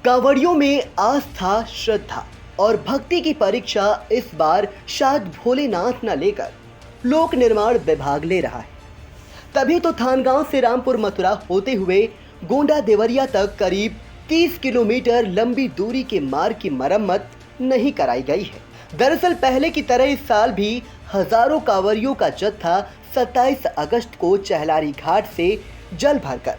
कांवड़ियों में आस्था, श्रद्धा और भक्ति की परीक्षा इस बार शायद भोलेनाथ न लेकर लोक निर्माण विभाग ले रहा है। तभी तो थानगांव से रामपुर मथुरा होते हुए गोंडा देवरिया तक करीब 30 किलोमीटर लंबी दूरी के मार्ग की मरम्मत नहीं कराई गई है। दरअसल पहले की तरह इस साल भी हजारों कांवरियों का जत्था 27 अगस्त को चहलारी घाट से जल भरकर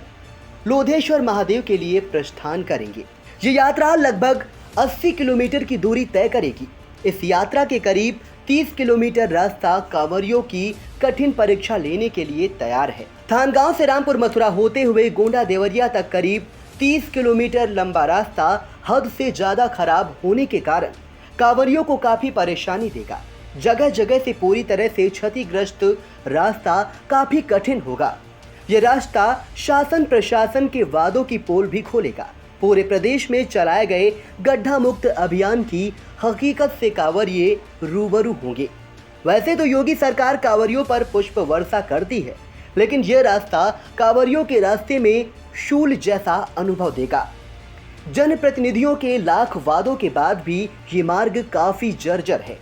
लोधेश्वर महादेव के लिए प्रस्थान करेंगे। ये यात्रा लगभग 80 किलोमीटर की दूरी तय करेगी। इस यात्रा के करीब 30 किलोमीटर रास्ता कांवरियों की कठिन परीक्षा लेने के लिए तैयार है। थानगांव से रामपुर मथुरा होते हुए गोंडा देवरिया तक करीब 30 किलोमीटर लंबा रास्ता हद से ज्यादा खराब होने के कारण कांवरियों को काफी परेशानी देगा। जगह जगह से पूरी तरह से क्षतिग्रस्त रास्ता काफी कठिन होगा। ये रास्ता शासन प्रशासन के वादों की पोल भी खोलेगा। पूरे प्रदेश में चलाए गए गड्ढा मुक्त अभियान की हकीकत से कांवरिये रूबरू होंगे। वैसे तो योगी सरकार कांवरियों पर पुष्प वर्षा करती है, लेकिन यह रास्ता कांवरियों के रास्ते में शूल जैसा अनुभव देगा। जनप्रतिनिधियों के लाख वादों के बाद भी ये मार्ग काफी जर्जर है।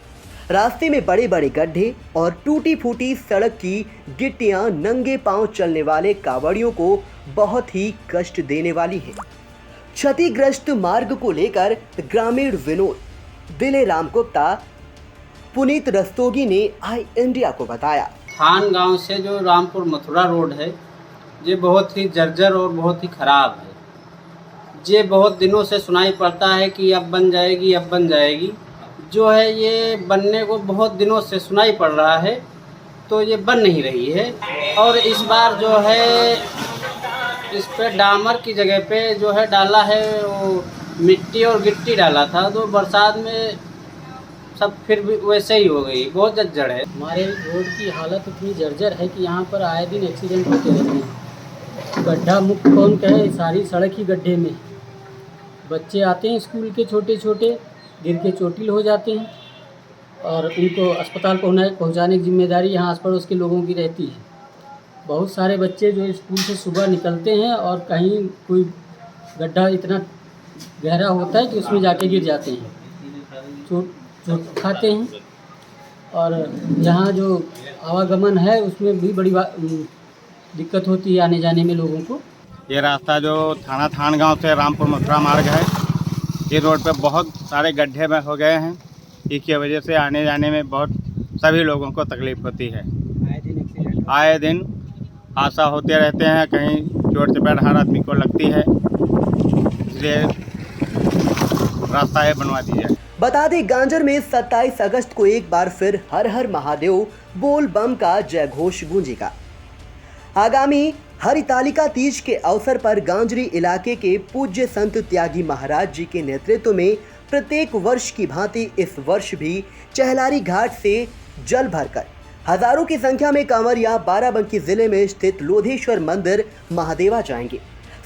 रास्ते में बड़े बड़े गड्ढे और टूटी फूटी सड़क की गिट्टियां नंगे पांव चलने वाले कांवड़ियों को बहुत ही कष्ट देने वाली है। क्षतिग्रस्त मार्ग को लेकर ग्रामीण विनोद, दिले राम गुप्ता, पुनीत रस्तोगी ने आई इंडिया को बताया। थान गांव से जो रामपुर मथुरा रोड है ये बहुत ही जर्जर और बहुत ही ख़राब है। ये बहुत दिनों से सुनाई पड़ता है कि अब बन जाएगी, अब बन जाएगी। जो है ये बनने को बहुत दिनों से सुनाई पड़ रहा है, तो ये बन नहीं रही है। और इस बार जो है इस पे डामर की जगह पे जो है डाला है वो मिट्टी और गिट्टी डाला था, तो बरसात में सब फिर भी वैसे ही हो गई, बहुत जर्जर है। हमारे रोड की हालत इतनी जर्जर है कि यहाँ पर आए दिन एक्सीडेंट होते रहते हैं। गड्ढा मुक्त कौन कहे, सारी सड़क ही गड्ढे में। बच्चे आते हैं स्कूल के छोटे छोटे, गिर के चोटिल हो जाते हैं और उनको अस्पताल पहुँचाने की जिम्मेदारी यहाँ आस पड़ोस के लोगों की रहती है। बहुत सारे बच्चे जो स्कूल से सुबह निकलते हैं और कहीं कोई गड्ढा इतना गहरा होता है कि उसमें जाके गिर जाते हैं, चोट खाते हैं। और यहाँ जो आवागमन है उसमें भी बड़ी दिक्कत होती है आने जाने में लोगों को। ये रास्ता जो थान गांव से रामपुर मथुरा मार्ग है, ये रोड पे बहुत सारे गड्ढे में हो गए हैं। इसकी वजह से आने जाने में बहुत सभी लोगों को तकलीफ होती है। आए दिन हादसा होते रहते हैं, कहीं चोट चपेट हर आदमी को लगती है, इसलिए रास्ता है बनवा दीजिए। बता दें, गांजर में 27 अगस्त को एक बार फिर हर हर महादेव बोल बम का जय घोष गूंजेगा। आगामी हरितालिका तीज के अवसर पर गांजरी इलाके के पूज्य संत त्यागी महाराज जी के नेतृत्व में प्रत्येक वर्ष की भांति इस वर्ष भी चहलारी घाट से जल भरकर हजारों की संख्या में कांवरिया बाराबंकी जिले में स्थित लोधेश्वर मंदिर महादेवा जाएंगे।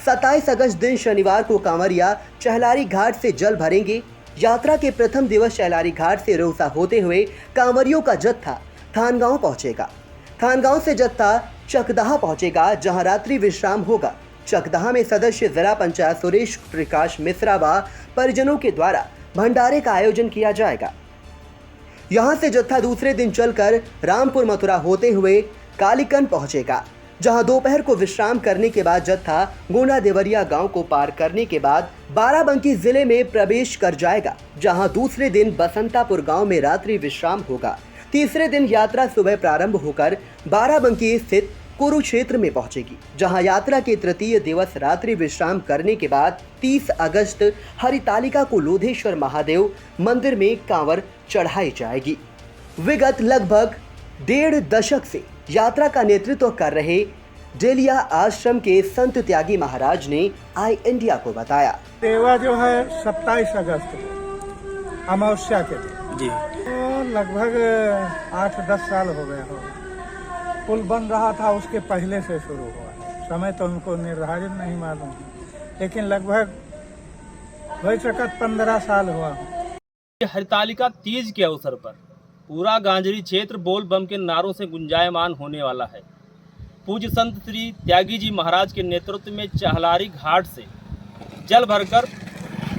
27 अगस्त दिन शनिवार को कांवरिया चहलारी घाट से जल भरेंगे। यात्रा के प्रथम दिवस चहलारी घाट से रोसा होते हुए कांवरियों का जत्था थानगांव पहुंचेगा। थानगांव से जत्था चकदहा पहुंचेगा, जहां रात्रि विश्राम होगा। चकदहा में सदस्य जिला पंचायत सुरेश प्रकाश मिश्रा व परिजनों के द्वारा भंडारे का आयोजन किया जाएगा। यहां से जत्था दूसरे दिन चलकर रामपुर मथुरा होते हुए कालीकन पहुंचेगा, जहां दोपहर को विश्राम करने के बाद जत्था गोंडा देवरिया गांव को पार करने के बाद बाराबंकी जिले में प्रवेश कर जाएगा, जहां दूसरे दिन बसंतापुर गांव में रात्रि विश्राम होगा। तीसरे दिन यात्रा सुबह प्रारंभ होकर बाराबंकी स्थित कुरुक्षेत्र में पहुंचेगी, जहां यात्रा के तृतीय दिवस रात्रि विश्राम करने के बाद 30 अगस्त हरितालिका को लोधेश्वर महादेव मंदिर में कांवर चढ़ाई जाएगी। विगत लगभग 1.5 दशक से यात्रा का नेतृत्व कर रहे डेलिया आश्रम के संत त्यागी महाराज ने आई इंडिया को बताया। सेवा जो है 27 अगस्त को अमावस्या के दिन जी, तो लगभग 8-10 साल हो गया होगा। पुल बन रहा था उसके पहले से शुरू हुआ, समय तो उनको निर्धारित नहीं मालूम, लेकिन लगभग हो सकत 15 साल हुआ। हरितालिका तीज के अवसर पर पूरा गांजरी क्षेत्र बोल बम के नारों से गुंजायमान होने वाला है। पूज्य संत श्री त्यागी जी महाराज के नेतृत्व में चहलारी घाट से जल भरकर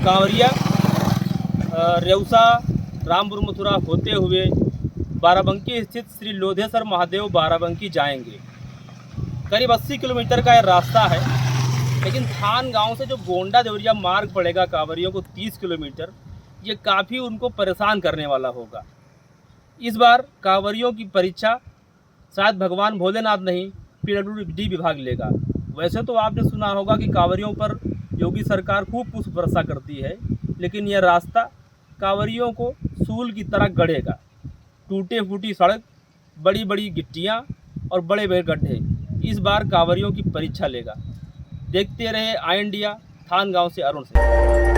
कांवरिया रेउसा रामपुर मथुरा होते हुए बाराबंकी स्थित श्री लोधेश्वर महादेव बाराबंकी जाएंगे। करीब 80 किलोमीटर का यह रास्ता है, लेकिन थान गांव से जो गोंडा देवरिया मार्ग पड़ेगा कांवरियों को 30 किलोमीटर, ये काफ़ी उनको परेशान करने वाला होगा। इस बार कांवरियों की परीक्षा शायद भगवान भोलेनाथ नहीं PWD विभाग लेगा। वैसे तो आपने सुना होगा कि कांवरियों पर योगी सरकार खूब पुष्प वर्षा करती है, लेकिन यह रास्ता कांवरियों को सूल की तरह गड़ेगा। टूटे फूटी सड़क, बड़ी बड़ी गिट्टियाँ और बड़े बड़े गड्ढे इस बार कांवरियों की परीक्षा लेगा। देखते रहे आई इंडिया, थान गांव से अरुण सिंह।